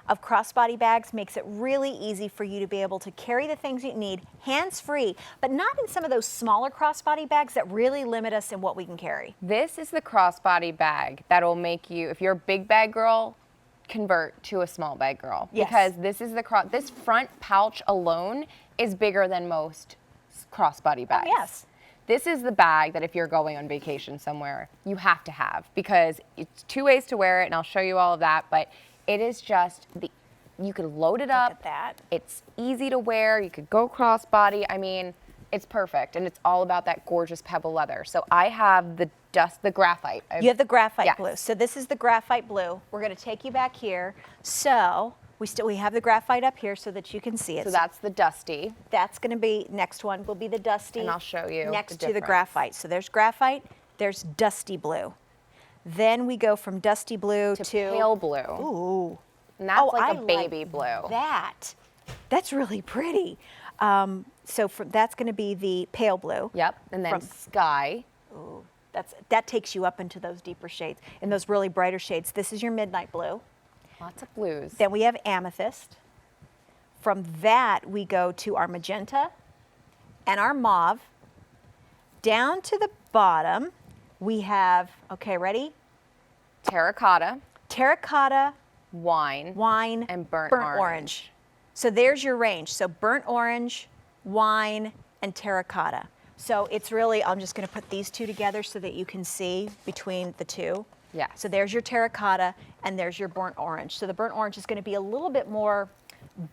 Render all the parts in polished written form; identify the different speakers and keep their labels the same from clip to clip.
Speaker 1: of crossbody bags makes it really easy for you to be able to carry the things you need hands-free, but not in some of those smaller crossbody bags that really limit us in what we can carry.
Speaker 2: This is the crossbody bag that'll make you, if you're a big bag girl, convert to a small bag girl.
Speaker 1: Yes.
Speaker 2: Because this is this front pouch alone is bigger than most crossbody bags.
Speaker 1: Oh, yes.
Speaker 2: This is the bag that if you're going on vacation somewhere, you have to have, because it's 2 ways to wear it, and I'll show you all of that, but it is just, you could load it up.
Speaker 1: Look at that.
Speaker 2: It's easy to wear. You could go crossbody. I mean, it's perfect, and it's all about that gorgeous pebble leather. So I have the graphite.
Speaker 1: You have the graphite
Speaker 2: Yes.
Speaker 1: blue. So this is the graphite blue. We're going to take you back here. So we have the graphite up here so that you can see it.
Speaker 2: So that's the dusty.
Speaker 1: That's going to be, next one will be the dusty.
Speaker 2: And I'll show you
Speaker 1: next
Speaker 2: the
Speaker 1: to the
Speaker 2: difference.
Speaker 1: graphite. So there's graphite, there's dusty blue. Then we go from dusty blue to
Speaker 2: pale blue.
Speaker 1: Ooh.
Speaker 2: And that's like
Speaker 1: I
Speaker 2: a baby blue.
Speaker 1: That's really pretty. That's going to be the pale blue.
Speaker 2: Yep. And then sky.
Speaker 1: Ooh, that takes you up into those deeper shades, in those really brighter shades. This is your midnight blue.
Speaker 2: Lots of blues.
Speaker 1: Then we have amethyst. From that, we go to our magenta and our mauve. Down to the bottom, we have, okay, ready?
Speaker 2: Terracotta.
Speaker 1: Terracotta,
Speaker 2: Wine. And burnt orange.
Speaker 1: So there's your range. So burnt orange, wine, and terracotta. So it's really, I'm just going to put these two together so that you can see between the two.
Speaker 2: Yeah.
Speaker 1: So there's your terracotta and there's your burnt orange. So the burnt orange is going to be a little bit more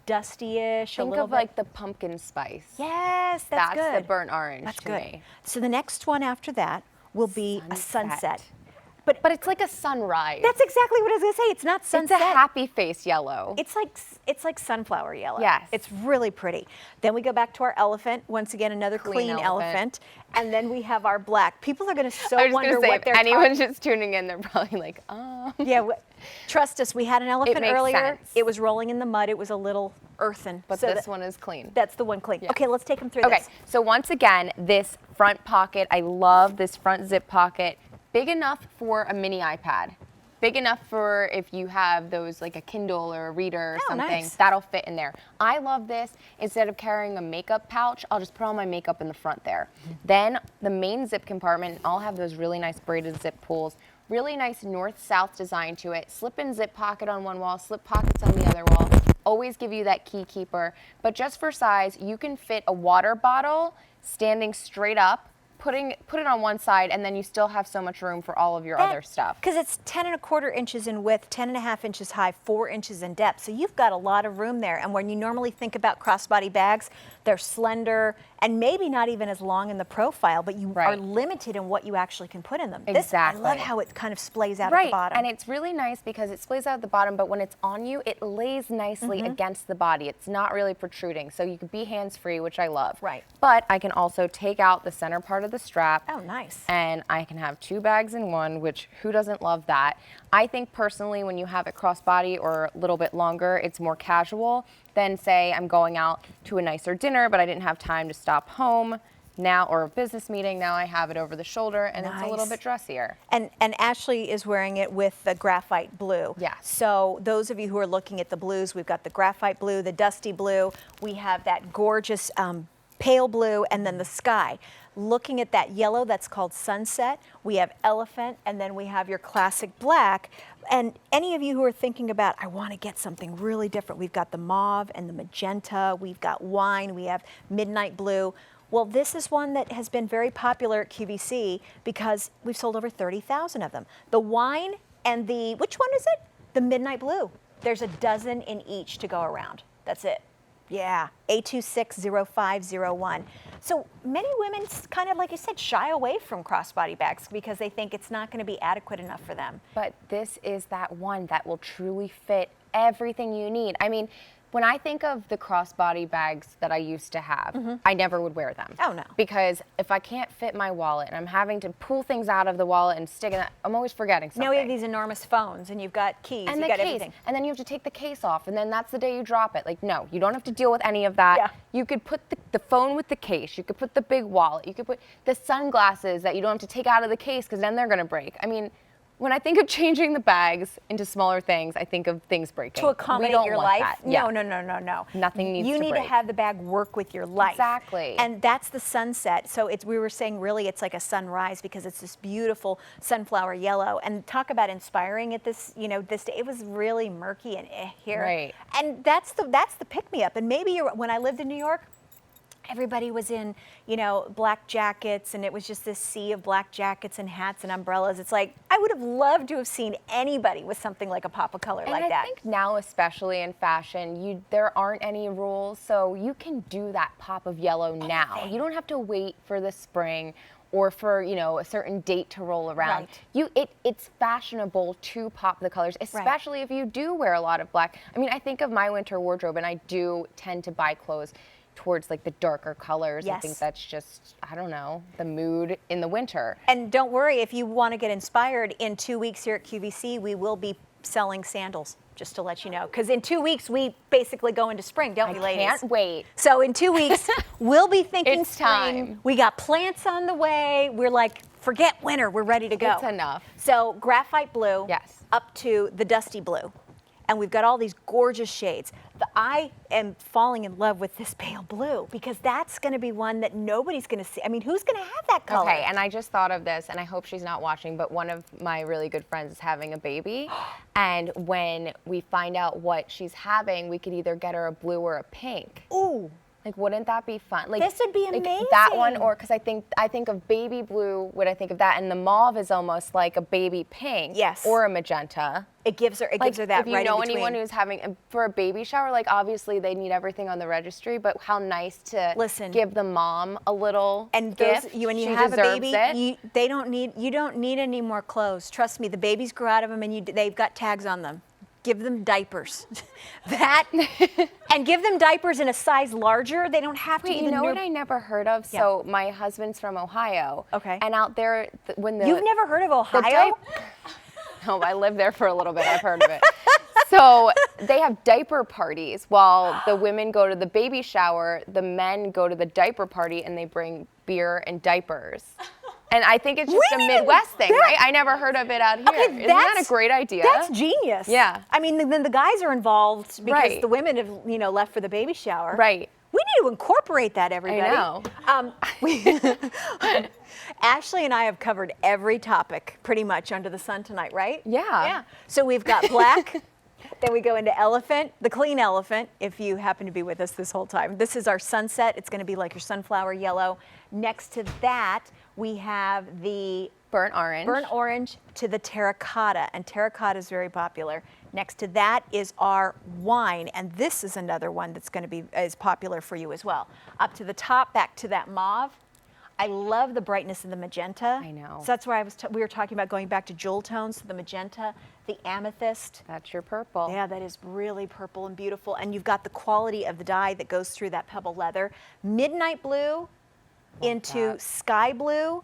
Speaker 1: dusty-ish.
Speaker 2: Think of like the pumpkin spice.
Speaker 1: Yes, that's good.
Speaker 2: That's the burnt orange
Speaker 1: That's
Speaker 2: to
Speaker 1: good.
Speaker 2: me.
Speaker 1: So the next one after that will be a sunset.
Speaker 2: But it's like a sunrise.
Speaker 1: That's exactly what I was going to say. It's not sunset.
Speaker 2: It's a happy face yellow.
Speaker 1: It's like sunflower yellow.
Speaker 2: Yes.
Speaker 1: It's really pretty. Then we go back to our elephant. Once again, another clean elephant. And then we have our black. People are going to wonder what they're
Speaker 2: anyone's just tuning in, they're probably like, oh.
Speaker 1: Yeah, trust us, we had an elephant
Speaker 2: makes
Speaker 1: earlier.
Speaker 2: sense.
Speaker 1: It was rolling in the mud. It was a little earthen.
Speaker 2: But this one is clean.
Speaker 1: That's the one clean.
Speaker 2: Yeah.
Speaker 1: Okay, let's take them through
Speaker 2: Okay,
Speaker 1: this.
Speaker 2: so once again, this front pocket, I love this front zip pocket. Big enough for a mini iPad. Big enough for if you have those like a Kindle or a reader or something,
Speaker 1: nice.
Speaker 2: That'll fit in there. I love this. Instead of carrying a makeup pouch, I'll just put all my makeup in the front there. Then the main zip compartment, I'll have those really nice braided zip pulls. Really nice north-south design to it. Slip-in zip pocket on one wall, slip pockets on the other wall. Always give you that key keeper. But just for size, you can fit a water bottle standing straight up, put it on one side, and then you still have so much room for all of your other stuff.
Speaker 1: Because it's 10¼ inches in width, 10½ inches high, 4 inches in depth. So you've got a lot of room there. And when you normally think about crossbody bags, they're slender and maybe not even as long in the profile, but you are limited in what you actually can put in them.
Speaker 2: Exactly.
Speaker 1: I love how it kind of splays out at the bottom.
Speaker 2: And it's really nice because it splays out at the bottom, but when it's on you, it lays nicely against the body. It's not really protruding, so you can be hands-free, which I love.
Speaker 1: Right.
Speaker 2: But I can also take out the center part of the strap.
Speaker 1: Oh, nice.
Speaker 2: And I can have 2 bags in one, which who doesn't love that? I think personally when you have it crossbody or a little bit longer, it's more casual than say I'm going out to a nicer dinner, but I didn't have time to stop home now, or a business meeting. Now I have it over the shoulder and it's a little bit dressier.
Speaker 1: And Ashley is wearing it with the graphite blue.
Speaker 2: Yes.
Speaker 1: So those of you who are looking at the blues, we've got the graphite blue, the dusty blue. We have that gorgeous pale blue, and then the sky. Looking at that yellow, that's called sunset. We have elephant, and then we have your classic black. And any of you who are thinking about, I want to get something really different, we've got the mauve and the magenta, we've got wine, we have midnight blue. Well, this is one that has been very popular at QVC because we've sold over 30,000 of them. The wine and the, which one is it? The midnight blue. There's a dozen in each to go around. That's it. Yeah, 826-0501. So many women, kind of like you said, shy away from crossbody bags because they think it's not going to be adequate enough for them.
Speaker 2: But this is that one that will truly fit everything you need. I mean, when I think of the crossbody bags that I used to have, I never would wear them.
Speaker 1: Oh, no.
Speaker 2: Because if I can't fit my wallet and I'm having to pull things out of the wallet and stick it, I'm always forgetting something.
Speaker 1: Now we have these enormous phones and you've got keys,
Speaker 2: and
Speaker 1: you've got everything.
Speaker 2: And then you have to take the case off and then that's the day you drop it. Like, no, you don't have to deal with any of that.
Speaker 1: Yeah.
Speaker 2: You could put the phone with the case, you could put the big wallet, you could put the sunglasses that you don't have to take out of the case because then they're gonna break. I mean, When I think of changing the bags into smaller things, I think of things breaking.
Speaker 1: To accommodate
Speaker 2: We don't
Speaker 1: your
Speaker 2: want
Speaker 1: life?
Speaker 2: that.
Speaker 1: No,
Speaker 2: Yeah.
Speaker 1: no.
Speaker 2: Nothing needs
Speaker 1: You
Speaker 2: to
Speaker 1: need
Speaker 2: break.
Speaker 1: to have the bag work with your life.
Speaker 2: Exactly.
Speaker 1: And that's the sunset. So we were saying really it's like a sunrise because it's this beautiful sunflower yellow. And talk about inspiring at this, this day. It was really murky and here.
Speaker 2: Right.
Speaker 1: And that's the pick-me-up. And maybe when I lived in New York, everybody was in, black jackets, and it was just this sea of black jackets and hats and umbrellas. It's like, I would have loved to have seen anybody with something like a pop of color like
Speaker 2: I
Speaker 1: that.
Speaker 2: think now, especially in fashion, there aren't any rules, so you can do that pop of yellow now. You don't have to wait for the spring or for, a certain date to roll around.
Speaker 1: Right.
Speaker 2: It's fashionable to pop the colors, especially if you do wear a lot of black. I mean, I think of my winter wardrobe, and I do tend to buy clothes towards like the darker colors.
Speaker 1: Yes.
Speaker 2: I think that's just, I don't know, the mood in the winter.
Speaker 1: And don't worry, if you want to get inspired, in 2 weeks here at QVC, we will be selling sandals, just to let you know. Because in 2 weeks, we basically go into spring, don't we, ladies?
Speaker 2: I can't wait.
Speaker 1: So in 2 weeks, we'll be thinking
Speaker 2: It's
Speaker 1: spring.
Speaker 2: time.
Speaker 1: We got plants on the way. We're like, forget winter, we're ready to go.
Speaker 2: It's enough.
Speaker 1: So graphite blue
Speaker 2: Yes.
Speaker 1: up to the dusty blue. And we've got all these gorgeous shades. I am falling in love with this pale blue because that's going to be one that nobody's going to see. I mean, who's going to have that color?
Speaker 2: Okay, and I just thought of this, and I hope she's not watching, but one of my really good friends is having a baby. And when we find out what she's having, we could either get her a blue or a pink.
Speaker 1: Ooh.
Speaker 2: Like, wouldn't that be fun? Like,
Speaker 1: This would be
Speaker 2: like
Speaker 1: amazing.
Speaker 2: that one, or because I think of baby blue when I think of that, and the mauve is almost like a baby pink.
Speaker 1: Yes.
Speaker 2: Or a magenta.
Speaker 1: It gives her that
Speaker 2: If you
Speaker 1: right
Speaker 2: know
Speaker 1: in between.
Speaker 2: anyone who's having for a baby shower, like obviously they need everything on the registry, but how nice to give the mom a little
Speaker 1: and
Speaker 2: gift.
Speaker 1: when you
Speaker 2: She
Speaker 1: have a
Speaker 2: deserves
Speaker 1: baby,
Speaker 2: it.
Speaker 1: you don't need any more clothes. Trust me, the babies grow out of them, and they've got tags on them. Give them diapers. And give them diapers in a size larger. They don't have to.
Speaker 2: Wait, you know what I never heard of?
Speaker 1: Yeah.
Speaker 2: So my husband's from Ohio.
Speaker 1: Okay.
Speaker 2: And out there, when the
Speaker 1: You've never heard of Ohio?
Speaker 2: No, I lived there for a little bit. I've heard of it. So they have diaper parties while the women go to the baby shower. The men go to the diaper party and they bring beer and diapers. And I think it's just a Midwest thing, right? I never heard of it out here.
Speaker 1: Okay,
Speaker 2: Isn't that a great idea?
Speaker 1: That's genius.
Speaker 2: Yeah.
Speaker 1: I mean, then the guys are involved because
Speaker 2: Right.
Speaker 1: the women have, left for the baby shower.
Speaker 2: Right.
Speaker 1: We need to incorporate that, everybody.
Speaker 2: I know.
Speaker 1: Ashley and I have covered every topic pretty much under the sun tonight, right?
Speaker 2: Yeah.
Speaker 1: Yeah. So we've got black. Then we go into elephant, the clean elephant, if you happen to be with us this whole time. This is our sunset. It's going to be like your sunflower yellow. Next to that, we have the
Speaker 2: Burnt orange.
Speaker 1: burnt orange to the terracotta, and terracotta is very popular. Next to that is our wine, and this is another one that's going to be as popular for you as well. Up to the top, back to that mauve. I love the brightness of the magenta.
Speaker 2: I know.
Speaker 1: So that's why we were talking about going back to jewel tones, the magenta, the amethyst.
Speaker 2: That's your purple.
Speaker 1: Yeah, that is really purple and beautiful. And you've got the quality of the dye that goes through that pebble leather. Midnight blue into
Speaker 2: that.
Speaker 1: sky blue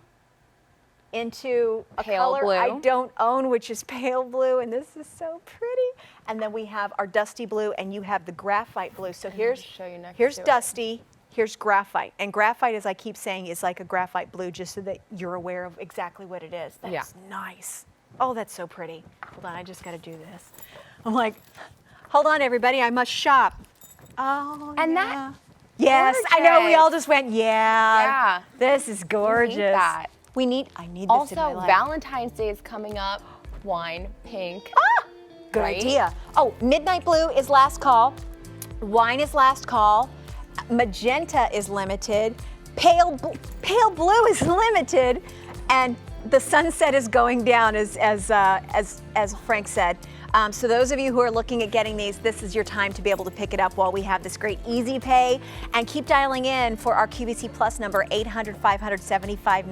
Speaker 1: into a
Speaker 2: Pale
Speaker 1: color
Speaker 2: blue.
Speaker 1: I don't own, which is pale blue, and this is so pretty. And then we have our dusty blue, and you have the graphite blue. So here's
Speaker 2: show you next
Speaker 1: here's
Speaker 2: to it.
Speaker 1: dusty, here's graphite. And graphite, as I keep saying, is like a graphite blue, just so that you're aware of exactly what it is. That's
Speaker 2: Yeah.
Speaker 1: nice. Oh, that's so pretty. Hold on, I just got to do this. I'm like, hold on, everybody, I must shop. Oh,
Speaker 2: And
Speaker 1: yeah.
Speaker 2: that-
Speaker 1: Yes, I know. We all
Speaker 2: gorgeous.
Speaker 1: just went, yeah.
Speaker 2: Yeah.
Speaker 1: This is gorgeous.
Speaker 2: that.
Speaker 1: I need this in my
Speaker 2: Also,
Speaker 1: life.
Speaker 2: Valentine's Day is coming up. Wine, pink.
Speaker 1: Good
Speaker 2: right?
Speaker 1: idea. Oh, midnight blue is last call. Wine is last call. Magenta is limited. Pale blue is limited, and the sunset is going down, as Frank said. So those of you who are looking at getting these, this is your time to be able to pick it up while we have this great easy pay. And keep dialing in for our QVC Plus number 800-500-7590.